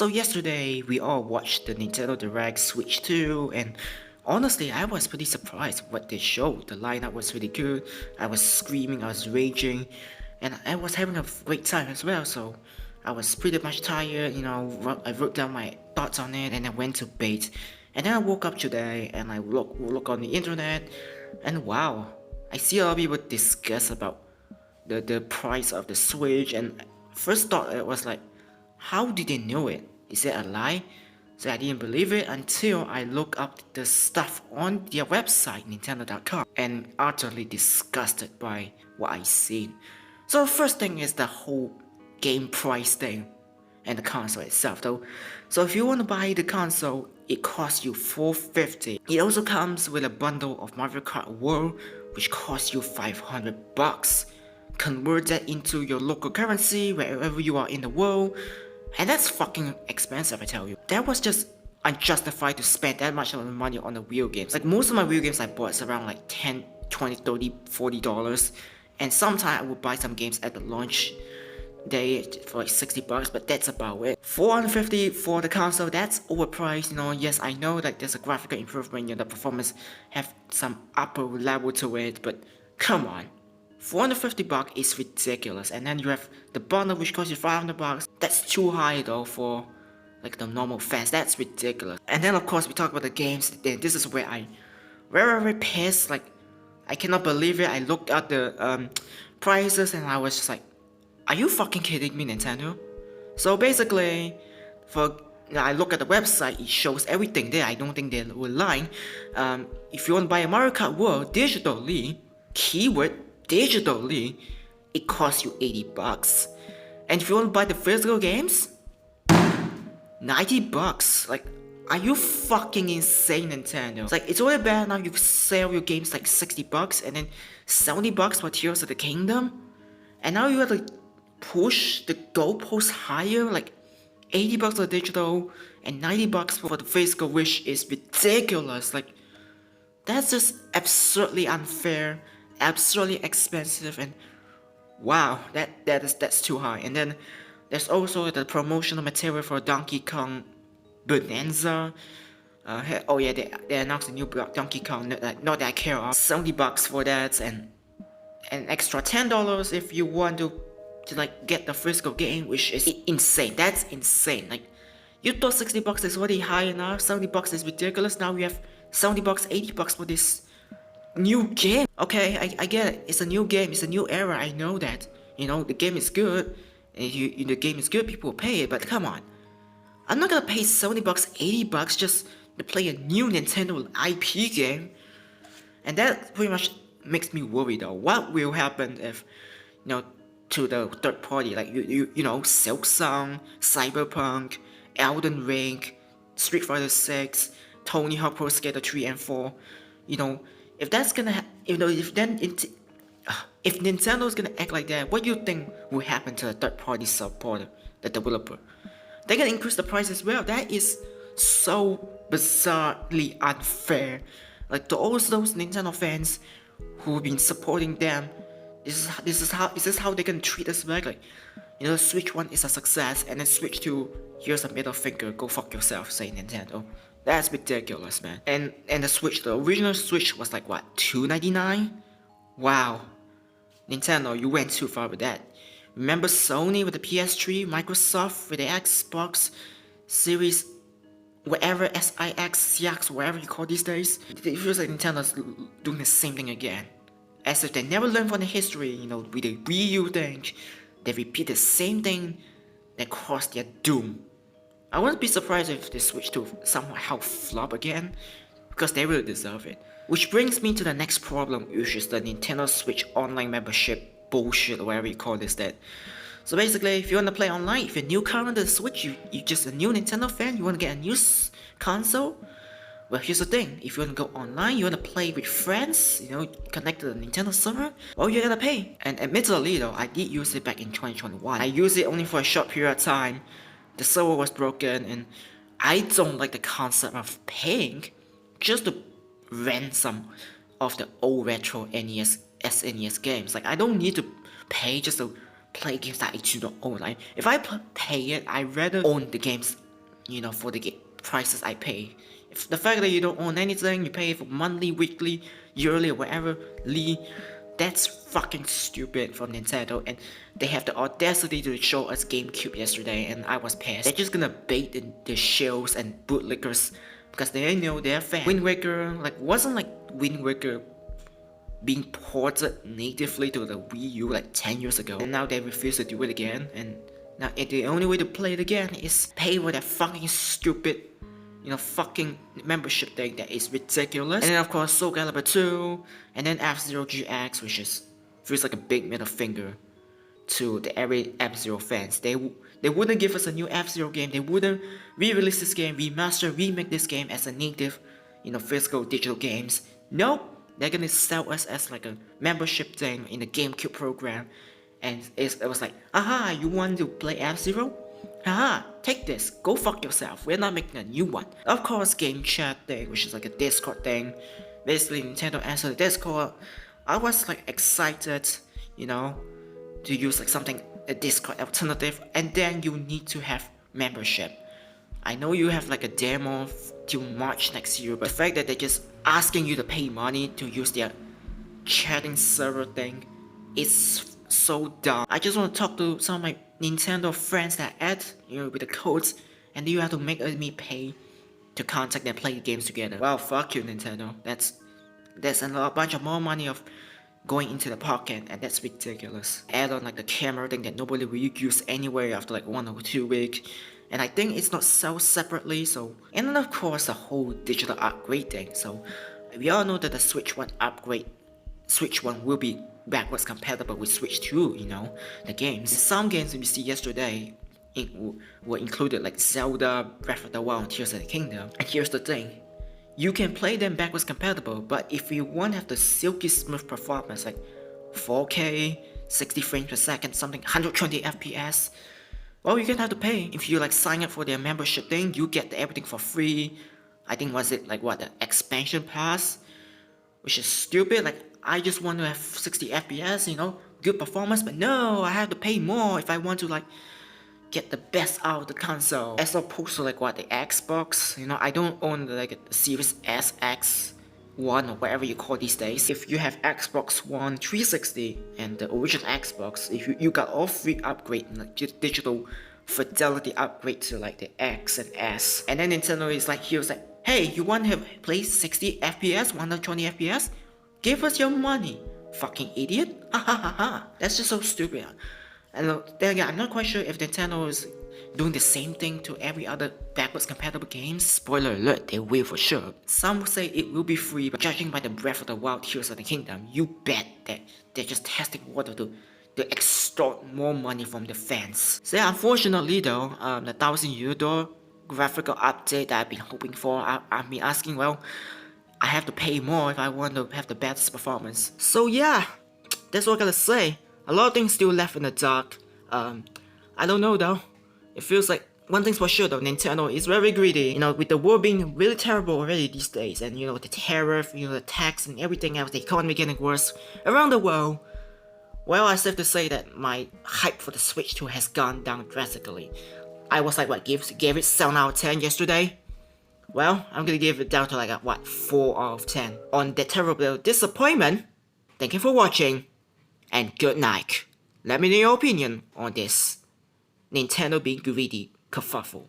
So yesterday, we all watched the Nintendo Direct Switch 2, and honestly, I was pretty surprised what they showed. The lineup was really good, I was screaming, I was raging, and I was having a great time as well, so I was pretty much tired, I wrote down my thoughts on it, and I went to bed. And then I woke up today, and I look on the internet, and wow, I see a lot of people discuss about the price of the Switch, and first thought it was like, how did they know it? Is it a lie? So I didn't believe it until I looked up the stuff on their website, Nintendo.com, and utterly disgusted by what I seen. So first thing is the whole game price thing and the console itself though. So if you want to buy the console, it costs you $450. It also comes with a bundle of Mario Kart World, which costs you $500. Convert that into your local currency wherever you are in the world, and that's fucking expensive, I tell you. That was just unjustified to spend that much money on the video games. Like most of my video games I bought is around like 10, 20, 30, $40. And sometimes I would buy some games at the launch day for like $60, but that's about it. $450 for the console, that's overpriced, yes, I know that there's a graphical improvement, the performance have some upper level to it, but come on. $450 is ridiculous, and then you have the bundle which costs you $500. That's too high though for like the normal fans. That's ridiculous. And then of course we talk about the games. Then this is where I very pissed. Like I cannot believe it. I looked at the prices and I was just like, are you fucking kidding me, Nintendo? So basically, I look at the website, it shows everything there. I don't think they were lying. If you want to buy a Mario Kart World digitally, keyword digitally, it costs you $80. And if you want to buy the physical games, $90. Like, are you fucking insane, Nintendo? It's like, it's already bad now you sell your games like $60 and then $70 for Tears of the Kingdom, and now you have to push the goalpost higher, like $80 for digital and $90 for the physical, which is ridiculous. Like, that's just absurdly unfair, absurdly expensive, and wow, that's too high. And then there's also the promotional material for Donkey Kong Bonanza. Oh yeah, they announced a new Donkey Kong, not that I care of. $70 for that, and an extra $10 if you want to like get the physical game, which is insane. That's insane. Like, you thought $60 is already high enough, $70 is ridiculous. Now we have $70, $80 for this new game. Okay, I get it. It's a new game, it's a new era, I know that. The game is good. And the game is good, people will pay it, but come on. I'm not gonna pay $70, $80 just to play a new Nintendo IP game. And that pretty much makes me worry though. What will happen if, to the third party, like Silksong, Cyberpunk, Elden Ring, Street Fighter 6, Tony Hawk Pro Skater 3 and 4, if that's gonna if Nintendo's gonna act like that, what do you think will happen to the third party supporter, the developer? They're gonna increase the price as well. That is so bizarrely unfair. Like, to all those Nintendo fans who've been supporting them, this is how they can treat us back. Like, Switch 1 is a success, and then Switch 2, here's a middle finger, go fuck yourself, say Nintendo. That's ridiculous, man. And the original Switch was like what, $299? Wow. Nintendo, you went too far with that. Remember Sony with the PS3, Microsoft with the Xbox Series, whatever, SIX, CX, whatever you call these days? It feels like Nintendo's doing the same thing again. As if they never learned from the history, with the Wii U thing. They repeat the same thing that caused their doom. I wouldn't be surprised if they switch to somehow flop again, because they really deserve it. Which brings me to the next problem, which is the Nintendo Switch Online membership bullshit, or whatever you call this that. So basically, if you want to play online, if you're newcomer to the Switch, you're just a new Nintendo fan, you want to get a new console, well, here's the thing, if you want to go online, you want to play with friends, connect to the Nintendo server, well, you gotta pay. And admittedly though, I did use it back in 2021. I used it only for a short period of time. The server was broken, and I don't like the concept of paying just to rent some of the old retro NES, SNES games. Like, I don't need to pay just to play games that I do not own. Like, if I pay it, I'd rather own the games for the prices I pay. If the fact that you don't own anything, you pay for monthly, weekly, yearly, or whatever, that's fucking stupid from Nintendo, and they have the audacity to show us GameCube yesterday, and I was pissed. They're just gonna bait in the shells and bootlickers because they know they're fans. Wind Waker, wasn't Wind Waker being ported natively to the Wii U 10 years ago, and now they refuse to do it again, and now the only way to play it again is pay for that fucking stupid fucking membership thing that is ridiculous. And then of course Soul Calibur 2, and then F-Zero GX, which feels like a big middle finger to the every F-Zero fans. They wouldn't give us a new F-Zero game, they wouldn't re-release this game, remaster, remake this game as a native, physical digital games. Nope, they're gonna sell us as like a membership thing in the GameCube program. And it was like, aha, you want to play F-Zero? Haha, take this, go fuck yourself, we're not making a new one. Of course, game chat thing, which is like a Discord thing. Basically, Nintendo answered the Discord. I was excited, to use a Discord alternative, and then you need to have membership. I know you have a demo till March next year, but the fact that they're just asking you to pay money to use their chatting server thing is so dumb. I just want to talk to some of my Nintendo friends that add, with the codes, and you have to make me pay to contact and play the games together. Well, fuck you, Nintendo. That's a bunch of more money of going into the pocket, and that's ridiculous. Add on the camera thing that nobody will use anyway after 1 or 2 weeks, and I think it's not sold separately. So, and then of course the whole digital upgrade thing. So, we all know that the Switch 1 will be backwards compatible with Switch 2, the games. Some games we see yesterday were included Zelda, Breath of the Wild, and Tears of the Kingdom. And here's the thing, you can play them backwards compatible, but if you want to have the silky smooth performance 4K, 60 frames per second, something 120 FPS, well, you're gonna have to pay. If you sign up for their membership thing, you get everything for free. I think the expansion pass, which is stupid. I just want to have 60 FPS, good performance, but no, I have to pay more if I want to get the best out of the console. As opposed to the Xbox, I don't own the Series S, X1 or whatever you call these days. If you have Xbox One 360 and the original Xbox, if you got all free upgrade, digital fidelity upgrade to the X and S. And then Nintendo is hey, you want to play 60 FPS, 120 FPS? Give us your money, fucking idiot. Ha ha ha ha. That's just so stupid. And then again, I'm not quite sure if Nintendo is doing the same thing to every other backwards compatible games. Spoiler alert, they will for sure. Some will say it will be free, but judging by the Breath of the Wild, Tears of the Kingdom, you bet that they're just testing water to extort more money from the fans. So yeah, unfortunately though, the $1,000 graphical update that I've been hoping for, I've been asking, well, I have to pay more if I want to have the best performance. So yeah, that's all I gotta say. A lot of things still left in the dark. I don't know though. It feels like one thing's for sure though, Nintendo is very greedy. With the world being really terrible already these days, and the tariff, the tax and everything else, the economy getting worse around the world. Well, I have to say that my hype for the Switch 2 has gone down drastically. I was gave it 7 out of 10 yesterday. Well, I'm gonna give it down to 4 out of 10. On that terrible disappointment, thank you for watching, and good night. Let me know your opinion on this Nintendo being greedy kerfuffle.